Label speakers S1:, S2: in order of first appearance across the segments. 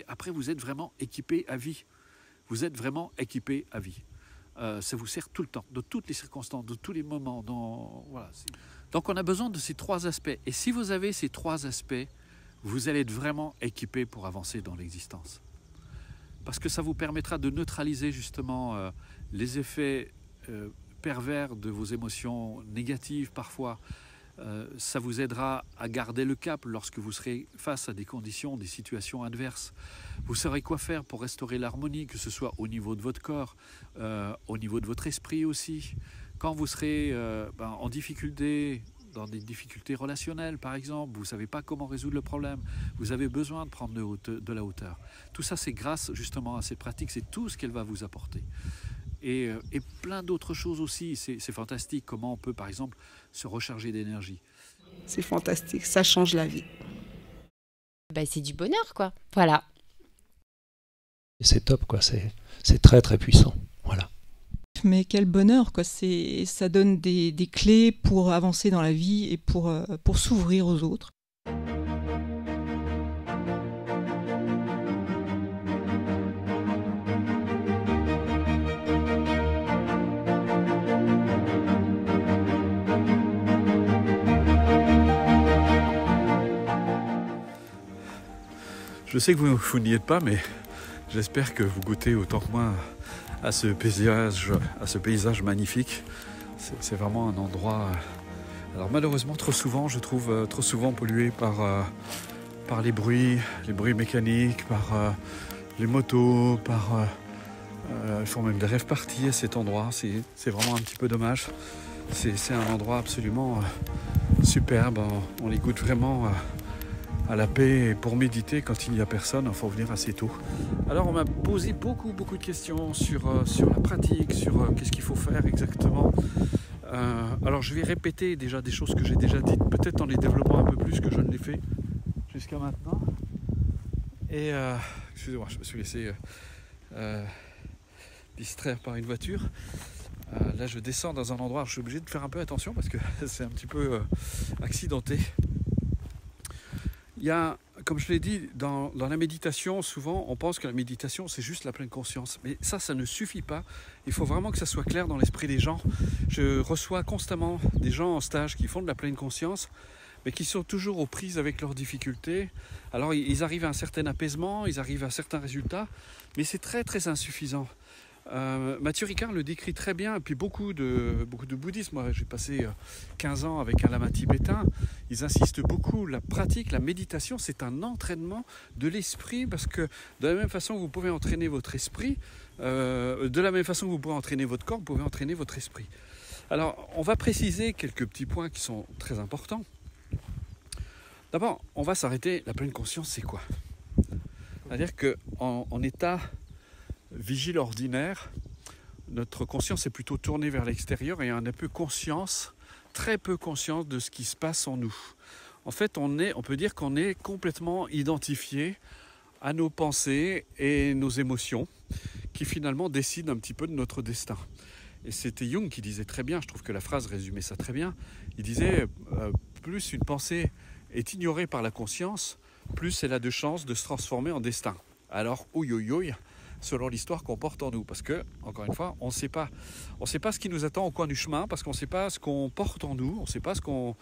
S1: Après, vous êtes vraiment équipé à vie. Vous êtes vraiment équipé à vie. Ça vous sert tout le temps, de toutes les circonstances, de tous les moments. Voilà. Donc on a besoin de ces trois aspects. Et si vous avez ces trois aspects, vous allez être vraiment équipé pour avancer dans l'existence. Parce que ça vous permettra de neutraliser justement les effets pervers de vos émotions négatives parfois. Ça vous aidera à garder le cap lorsque vous serez face à des conditions, des situations adverses. Vous saurez quoi faire pour restaurer l'harmonie, que ce soit au niveau de votre corps, au niveau de votre esprit aussi. Quand vous serez en difficulté, dans des difficultés relationnelles par exemple, vous ne savez pas comment résoudre le problème, vous avez besoin de prendre de la hauteur. Tout ça, c'est grâce justement à cette pratique, c'est tout ce qu'elle va vous apporter. Et plein d'autres choses aussi, c'est fantastique, comment on peut par exemple se recharger d'énergie.
S2: C'est fantastique, ça change la vie.
S3: C'est du bonheur quoi, voilà.
S4: C'est top quoi, c'est très très puissant, voilà.
S5: Mais quel bonheur quoi, ça donne des clés pour avancer dans la vie et pour s'ouvrir aux autres.
S1: Je sais que vous n'y êtes pas, mais j'espère que vous goûtez autant que moi à ce paysage magnifique. C'est vraiment un endroit, alors malheureusement trop souvent, je trouve trop souvent pollué par les bruits mécaniques, par les motos, ils font même des rêves parties à cet endroit. C'est vraiment un petit peu dommage. C'est un endroit absolument superbe. On y goûte vraiment à la paix, et pour méditer quand il n'y a personne, il faut venir assez tôt. Alors on m'a posé beaucoup de questions sur la pratique, sur qu'est-ce qu'il faut faire exactement. Alors je vais répéter déjà des choses que j'ai déjà dites, peut-être en les développant un peu plus que je ne l'ai fait jusqu'à maintenant. Et excusez-moi, je me suis laissé distraire par une voiture. Là je descends dans un endroit, je suis obligé de faire un peu attention parce que c'est un petit peu accidenté. Il y a, comme je l'ai dit, dans la méditation, souvent on pense que la méditation c'est juste la pleine conscience. Mais ça ne suffit pas. Il faut vraiment que ça soit clair dans l'esprit des gens. Je reçois constamment des gens en stage qui font de la pleine conscience, mais qui sont toujours aux prises avec leurs difficultés. Alors ils arrivent à un certain apaisement, ils arrivent à certains résultats, mais c'est très très insuffisant. Matthieu Ricard le décrit très bien, et puis beaucoup de bouddhistes. Moi j'ai passé 15 ans avec un lama tibétain. Ils insistent beaucoup, la pratique, la méditation, c'est un entraînement de l'esprit, parce que de la même façon que vous pouvez entraîner votre esprit, de la même façon que vous pouvez entraîner votre corps, vous pouvez entraîner votre esprit. Alors on va préciser quelques petits points qui sont très importants. D'abord, on va s'arrêter, la pleine conscience c'est quoi? C'est-à-dire qu'en état vigile ordinaire, notre conscience est plutôt tournée vers l'extérieur et on a très peu conscience de ce qui se passe en nous. En fait, on peut dire qu'on est complètement identifié à nos pensées et nos émotions qui finalement décident un petit peu de notre destin. Et c'était Jung qui disait très bien, je trouve que la phrase résumait ça très bien, il disait plus une pensée est ignorée par la conscience, plus elle a de chances de se transformer en destin. Alors, selon l'histoire qu'on porte en nous, parce que, encore une fois, on ne sait pas ce qui nous attend au coin du chemin, parce qu'on ne sait pas ce qu'on porte en nous, on ne sait pas ce qu'on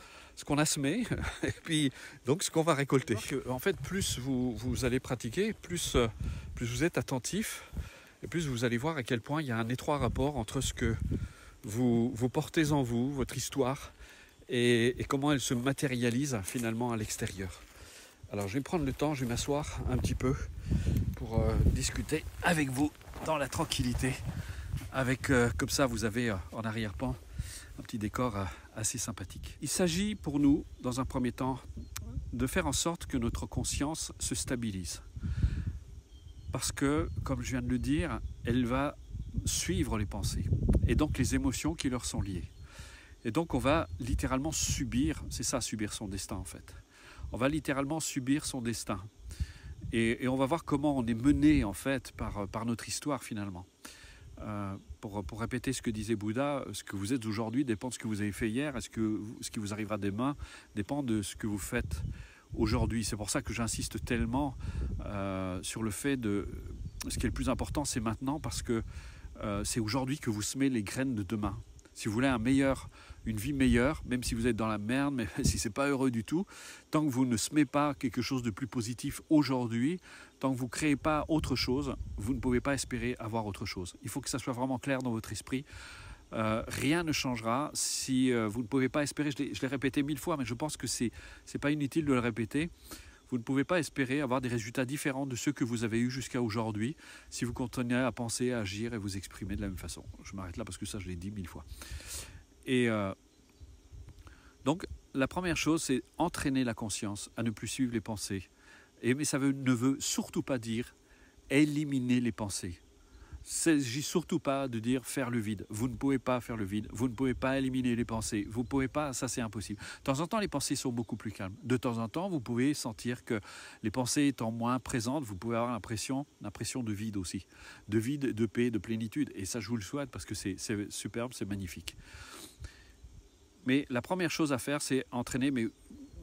S1: a semé, et puis donc ce qu'on va récolter. En fait, plus vous allez pratiquer, plus vous êtes attentif, et plus vous allez voir à quel point il y a un étroit rapport entre ce que vous portez en vous, votre histoire, et comment elle se matérialise finalement à l'extérieur. Alors je vais prendre le temps, je vais m'asseoir un petit peu pour discuter avec vous dans la tranquillité. Comme ça, vous avez en arrière-plan un petit décor assez sympathique. Il s'agit pour nous, dans un premier temps, de faire en sorte que notre conscience se stabilise. Parce que, comme je viens de le dire, elle va suivre les pensées et donc les émotions qui leur sont liées. Et donc on va littéralement subir, c'est ça, subir son destin en fait. On va littéralement subir son destin. Et on va voir comment on est mené en fait par notre histoire finalement. Pour répéter ce que disait Bouddha, ce que vous êtes aujourd'hui dépend de ce que vous avez fait hier, ce qui vous arrivera demain dépend de ce que vous faites aujourd'hui. C'est pour ça que j'insiste tellement sur le fait de... Ce qui est le plus important, c'est maintenant, parce que c'est aujourd'hui que vous semez les graines de demain. Si vous voulez une vie meilleure, même si vous êtes dans la merde, mais si ce n'est pas heureux du tout, tant que vous ne semez pas quelque chose de plus positif aujourd'hui, tant que vous ne créez pas autre chose, vous ne pouvez pas espérer avoir autre chose. Il faut que ça soit vraiment clair dans votre esprit. Rien ne changera si vous ne pouvez pas espérer. Je l'ai répété 1000 fois, mais je pense que c'est pas inutile de le répéter. Vous ne pouvez pas espérer avoir des résultats différents de ceux que vous avez eus jusqu'à aujourd'hui si vous continuez à penser, à agir et vous exprimer de la même façon. Je m'arrête là parce que ça, je l'ai dit 1000 fois. Et donc, la première chose, c'est entraîner la conscience à ne plus suivre les pensées. Mais ça ne veut surtout pas dire éliminer les pensées. Il ne s'agit surtout pas de dire faire le vide. Vous ne pouvez pas faire le vide. Vous ne pouvez pas éliminer les pensées. Vous ne pouvez pas, ça c'est impossible. De temps en temps, les pensées sont beaucoup plus calmes. De temps en temps, vous pouvez sentir que les pensées étant moins présentes, vous pouvez avoir l'impression de vide aussi. De vide, de paix, de plénitude. Et ça, je vous le souhaite parce que c'est superbe, c'est magnifique. Mais la première chose à faire, c'est entraîner...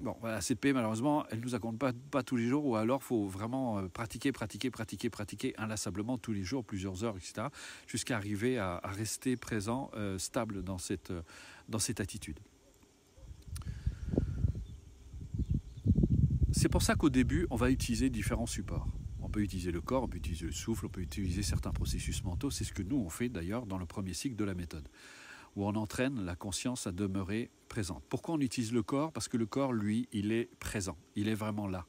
S1: Bon, voilà, cette paix, malheureusement, elle ne nous accompagne pas tous les jours, ou alors il faut vraiment pratiquer inlassablement tous les jours, plusieurs heures, etc., jusqu'à arriver à rester présent, stable dans cette attitude. C'est pour ça qu'au début, on va utiliser différents supports. On peut utiliser le corps, on peut utiliser le souffle, on peut utiliser certains processus mentaux. C'est ce que nous, on fait d'ailleurs dans le premier cycle de la méthode, où on entraîne la conscience à demeurer présente. Pourquoi on utilise le corps? Parce que le corps, lui, il est présent, il est vraiment là.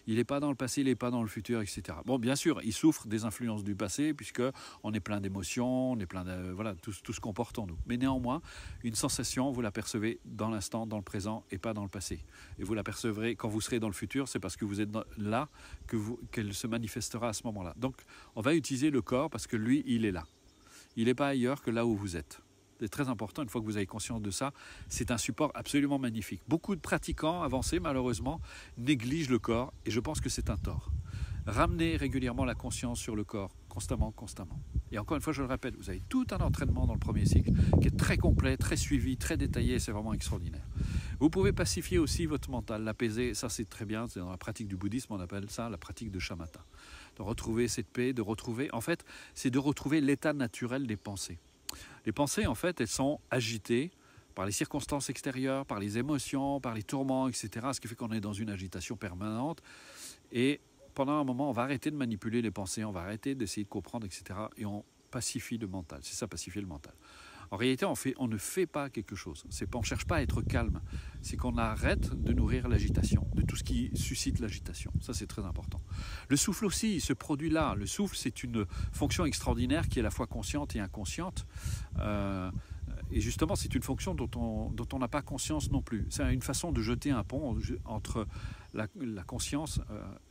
S1: Il n'est pas dans le passé, il n'est pas dans le futur, etc. Bon, bien sûr, il souffre des influences du passé, puisqu'on est plein d'émotions, on est plein de... Voilà, tout ce qu'on porte en nous. Mais néanmoins, une sensation, vous la percevez dans l'instant, dans le présent, et pas dans le passé. Et vous la percevrez quand vous serez dans le futur, c'est parce que vous êtes là qu'elle se manifestera à ce moment-là. Donc, on va utiliser le corps parce que lui, il est là. Il n'est pas ailleurs que là où vous êtes. C'est très important, une fois que vous avez conscience de ça, c'est un support absolument magnifique. Beaucoup de pratiquants avancés, malheureusement, négligent le corps, et je pense que c'est un tort. Ramenez régulièrement la conscience sur le corps, constamment. Et encore une fois, je le répète, vous avez tout un entraînement dans le premier cycle qui est très complet, très suivi, très détaillé, c'est vraiment extraordinaire. Vous pouvez pacifier aussi votre mental, l'apaiser, ça c'est très bien, c'est dans la pratique du bouddhisme, on appelle ça la pratique de shamatha. De retrouver cette paix, c'est de retrouver l'état naturel des pensées. Les pensées, en fait, elles sont agitées par les circonstances extérieures, par les émotions, par les tourments, etc. Ce qui fait qu'on est dans une agitation permanente. Et pendant un moment, on va arrêter de manipuler les pensées, on va arrêter d'essayer de comprendre, etc. Et on pacifie le mental. C'est ça, pacifier le mental. En réalité, on ne fait pas quelque chose. On ne cherche pas à être calme. C'est qu'on arrête de nourrir l'agitation, de tout ce qui suscite l'agitation. Ça, c'est très important. Le souffle aussi, il se produit là. Le souffle, c'est une fonction extraordinaire qui est à la fois consciente et inconsciente. Et justement, c'est une fonction dont on n'a pas conscience non plus. C'est une façon de jeter un pont entre la conscience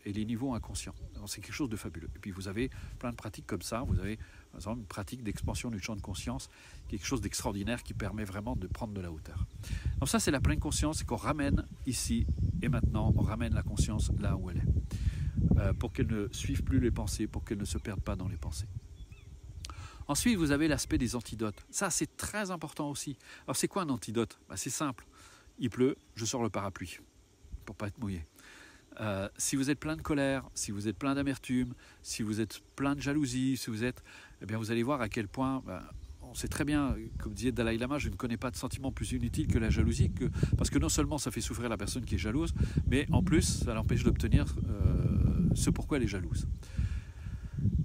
S1: et les niveaux inconscients. Alors, c'est quelque chose de fabuleux. Et puis vous avez plein de pratiques comme ça. Vous avez par exemple une pratique d'expansion du champ de conscience, quelque chose d'extraordinaire qui permet vraiment de prendre de la hauteur. Donc ça, c'est la pleine conscience, c'est qu'on ramène ici et maintenant, on ramène la conscience là où elle est, pour qu'elle ne suive plus les pensées, pour qu'elle ne se perde pas dans les pensées. Ensuite, vous avez l'aspect des antidotes. Ça, c'est très important aussi. Alors, c'est quoi un antidote? C'est simple. Il pleut, je sors le parapluie pour ne pas être mouillé. Si vous êtes plein de colère, si vous êtes plein d'amertume, si vous êtes plein de jalousie, vous allez voir à quel point... on sait très bien, comme disait Dalai Lama, je ne connais pas de sentiment plus inutile que la jalousie, parce que non seulement ça fait souffrir la personne qui est jalouse, mais en plus, ça l'empêche d'obtenir ce pourquoi elle est jalouse.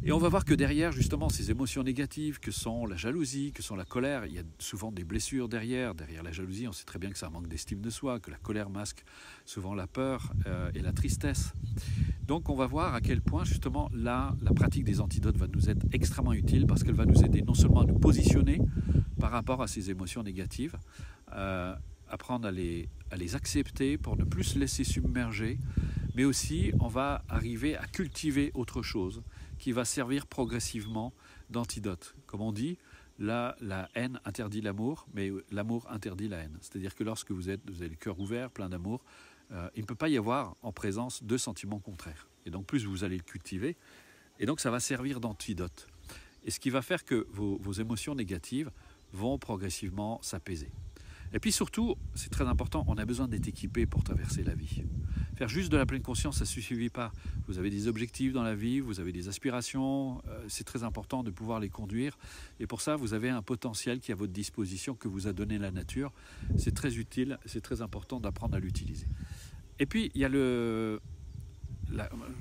S1: Et on va voir que derrière, justement, ces émotions négatives que sont la jalousie, que sont la colère, il y a souvent des blessures derrière. Derrière la jalousie, on sait très bien que c'est un manque d'estime de soi, que la colère masque souvent la peur et la tristesse. Donc on va voir à quel point, justement, là, la pratique des antidotes va nous être extrêmement utile parce qu'elle va nous aider non seulement à nous positionner par rapport à ces émotions négatives, apprendre à les accepter pour ne plus se laisser submerger, mais aussi on va arriver à cultiver autre chose qui va servir progressivement d'antidote. Comme on dit, là, la haine interdit l'amour, mais l'amour interdit la haine. C'est-à-dire que lorsque vous avez le cœur ouvert, plein d'amour, il ne peut pas y avoir en présence deux sentiments contraires. Et donc plus vous allez le cultiver, et donc ça va servir d'antidote. Et ce qui va faire que vos émotions négatives vont progressivement s'apaiser. Et puis surtout, c'est très important, on a besoin d'être équipé pour traverser la vie. Faire juste de la pleine conscience, ça ne suffit pas. Vous avez des objectifs dans la vie, vous avez des aspirations, c'est très important de pouvoir les conduire. Et pour ça, vous avez un potentiel qui est à votre disposition, que vous a donné la nature. C'est très utile, c'est très important d'apprendre à l'utiliser. Et puis, il y a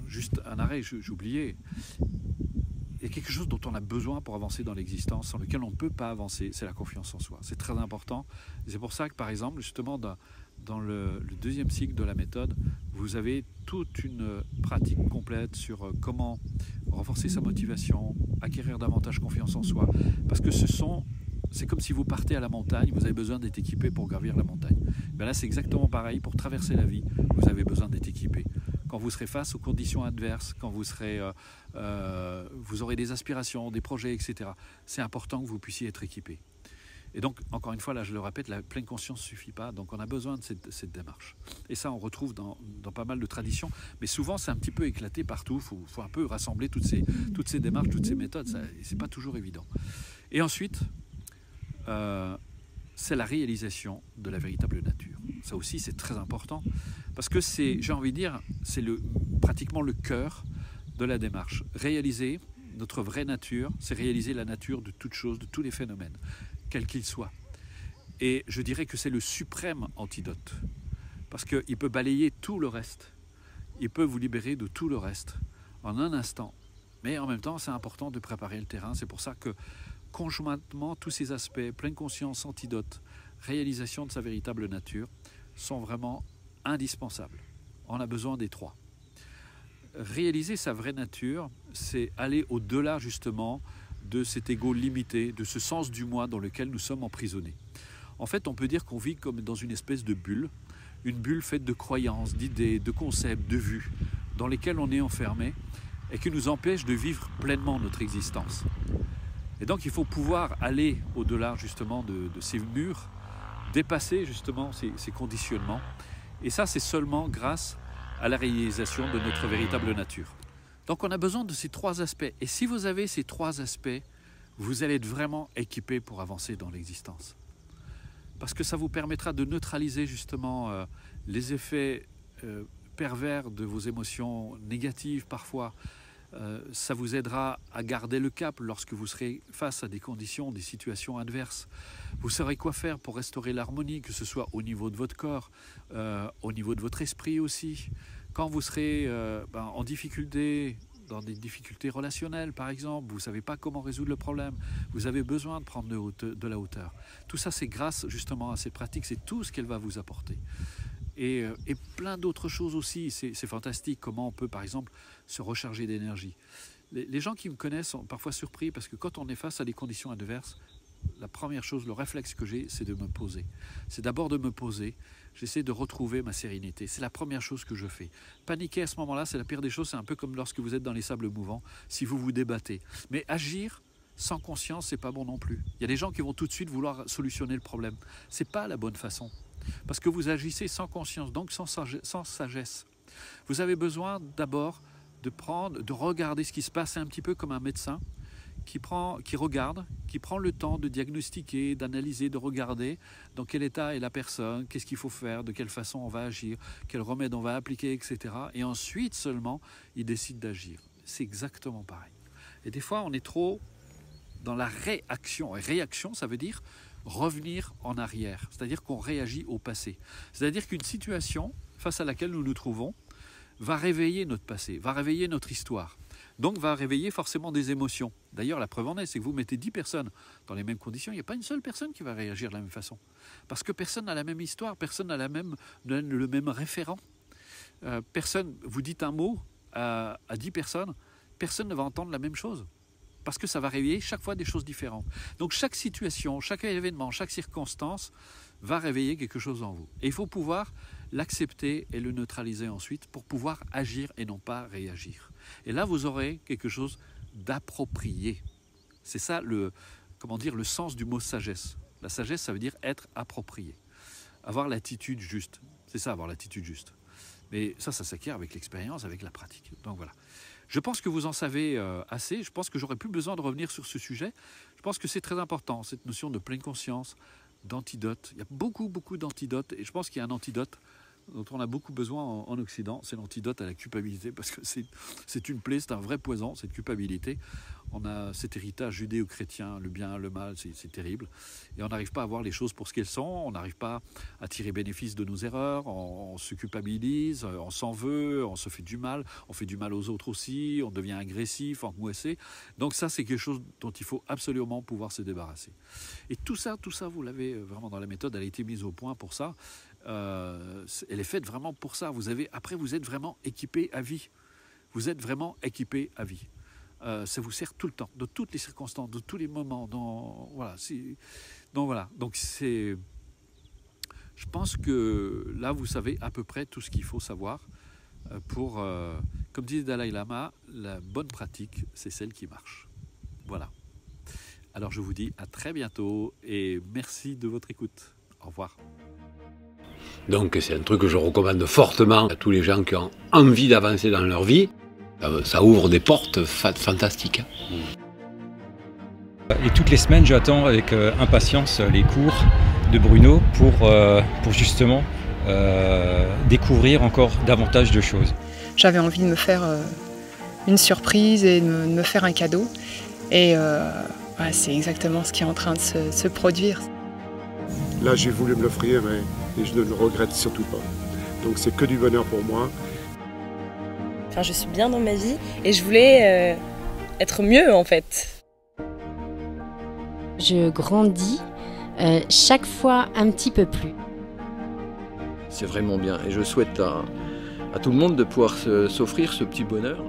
S1: juste un arrêt, j'ai oublié. Il y a quelque chose dont on a besoin pour avancer dans l'existence, sans lequel on ne peut pas avancer, c'est la confiance en soi. C'est très important. C'est pour ça que, par exemple, justement, dans le deuxième cycle de la méthode, vous avez toute une pratique complète sur comment renforcer sa motivation, acquérir davantage confiance en soi. Parce que c'est comme si vous partez à la montagne, vous avez besoin d'être équipé pour gravir la montagne. Ben là, c'est exactement pareil. Pour traverser la vie, vous avez besoin d'être équipé. Quand vous serez face aux conditions adverses, quand vous aurez des aspirations, des projets, etc., c'est important que vous puissiez être équipé. Et donc, encore une fois, là, je le répète, la pleine conscience ne suffit pas. Donc, on a besoin de cette démarche. Et ça, on retrouve dans pas mal de traditions. Mais souvent, c'est un petit peu éclaté partout. Il faut un peu rassembler toutes ces démarches, toutes ces méthodes. Ce n'est pas toujours évident. Et ensuite, c'est la réalisation de la véritable nature. Ça aussi, c'est très important. Parce que j'ai envie de dire, c'est pratiquement le cœur de la démarche. Réaliser notre vraie nature, c'est réaliser la nature de toute chose, de tous les phénomènes, quels qu'ils soient. Et je dirais que c'est le suprême antidote. Parce qu'il peut balayer tout le reste. Il peut vous libérer de tout le reste en un instant. Mais en même temps, c'est important de préparer le terrain. C'est pour ça que conjointement, tous ces aspects, pleine conscience, antidote, réalisation de sa véritable nature, sont vraiment indispensables. On a besoin des trois. Réaliser sa vraie nature, c'est aller au-delà justement de cet ego limité, de ce sens du moi dans lequel nous sommes emprisonnés. En fait, on peut dire qu'on vit comme dans une espèce de bulle, une bulle faite de croyances, d'idées, de concepts, de vues, dans lesquelles on est enfermé et qui nous empêche de vivre pleinement notre existence. Et donc, il faut pouvoir aller au-delà justement de ces murs, dépasser justement ces conditionnements. Et ça, c'est seulement grâce à la réalisation de notre véritable nature. Donc on a besoin de ces trois aspects. Et si vous avez ces trois aspects, vous allez être vraiment équipé pour avancer dans l'existence. Parce que ça vous permettra de neutraliser justement les effets pervers de vos émotions négatives parfois. Ça vous aidera à garder le cap lorsque vous serez face à des conditions, des situations adverses. Vous saurez quoi faire pour restaurer l'harmonie, que ce soit au niveau de votre corps, au niveau de votre esprit aussi. Quand vous serez en difficulté, dans des difficultés relationnelles par exemple, vous ne savez pas comment résoudre le problème, vous avez besoin de prendre de la hauteur. Tout ça, c'est grâce justement à ces pratiques, c'est tout ce qu'elle va vous apporter. Et plein d'autres choses aussi, c'est fantastique, comment on peut par exemple se recharger d'énergie. Les gens qui me connaissent sont parfois surpris parce que quand on est face à des conditions adverses, la première chose, le réflexe que j'ai, c'est de me poser. C'est d'abord de me poser, j'essaie de retrouver ma sérénité. C'est la première chose que je fais. Paniquer à ce moment-là, c'est la pire des choses, c'est un peu comme lorsque vous êtes dans les sables mouvants, si vous vous débattez. Mais agir sans conscience, c'est pas bon non plus. Il y a des gens qui vont tout de suite vouloir solutionner le problème. C'est pas la bonne façon. Parce que vous agissez sans conscience, donc sans sagesse. Vous avez besoin d'abord de regarder ce qui se passe. C'est un petit peu comme un médecin qui regarde, qui prend le temps de diagnostiquer, d'analyser, de regarder dans quel état est la personne, qu'est-ce qu'il faut faire, de quelle façon on va agir, quel remède on va appliquer, etc. Et ensuite seulement, il décide d'agir. C'est exactement pareil. Et des fois, on est trop dans la réaction. Et réaction, ça veut dire revenir en arrière, c'est-à-dire qu'on réagit au passé. C'est-à-dire qu'une situation face à laquelle nous nous trouvons va réveiller notre passé, va réveiller notre histoire, donc va réveiller forcément des émotions. D'ailleurs, la preuve en est, c'est que vous mettez 10 personnes dans les mêmes conditions, il n'y a pas une seule personne qui va réagir de la même façon. Parce que personne n'a la même histoire, personne n'a le même référent. Personne, vous dites un mot à 10 personnes, personne ne va entendre la même chose. Parce que ça va réveiller chaque fois des choses différentes. Donc chaque situation, chaque événement, chaque circonstance va réveiller quelque chose en vous. Et il faut pouvoir l'accepter et le neutraliser ensuite pour pouvoir agir et non pas réagir. Et là, vous aurez quelque chose d'approprié. C'est ça le sens du mot sagesse. La sagesse, ça veut dire être approprié. Avoir l'attitude juste. C'est ça, avoir l'attitude juste. Mais ça s'acquiert avec l'expérience, avec la pratique. Donc voilà. Je pense que vous en savez assez. Je pense que j'aurais plus besoin de revenir sur ce sujet. Je pense que c'est très important, cette notion de pleine conscience, d'antidote. Il y a beaucoup d'antidotes. Et je pense qu'il y a un antidote dont on a beaucoup besoin en Occident, c'est l'antidote à la culpabilité, parce que c'est une plaie, c'est un vrai poison, cette culpabilité. On a cet héritage judéo-chrétien, le bien, le mal, c'est terrible. Et on n'arrive pas à voir les choses pour ce qu'elles sont, on n'arrive pas à tirer bénéfice de nos erreurs, on se culpabilise, on s'en veut, on se fait du mal, on fait du mal aux autres aussi, on devient agressif, angoissé. Donc ça, c'est quelque chose dont il faut absolument pouvoir se débarrasser. Et tout ça, vous l'avez vraiment dans la méthode, elle a été mise au point pour ça. Elle est faite vraiment pour ça. Après, vous êtes vraiment équipé à vie. Vous êtes vraiment équipé à vie. Ça vous sert tout le temps, de toutes les circonstances, de tous les moments. Donc c'est. Je pense que là, vous savez à peu près tout ce qu'il faut savoir pour, comme dit le Dalai Lama, la bonne pratique, c'est celle qui marche. Voilà. Alors je vous dis à très bientôt et merci de votre écoute. Au revoir.
S6: Donc c'est un truc que je recommande fortement à tous les gens qui ont envie d'avancer dans leur vie. Ça ouvre des portes fantastiques.
S7: Et toutes les semaines, j'attends avec impatience les cours de Bruno pour justement découvrir encore davantage de choses.
S8: J'avais envie de me faire une surprise et de me faire un cadeau. Et voilà, c'est exactement ce qui est en train de se produire.
S9: Là, j'ai voulu me l'offrir et je ne le regrette surtout pas. Donc c'est que du bonheur pour moi.
S10: Enfin, je suis bien dans ma vie et je voulais être mieux en fait.
S3: Je grandis chaque fois un petit peu plus.
S11: C'est vraiment bien et je souhaite à tout le monde de pouvoir s'offrir ce petit bonheur.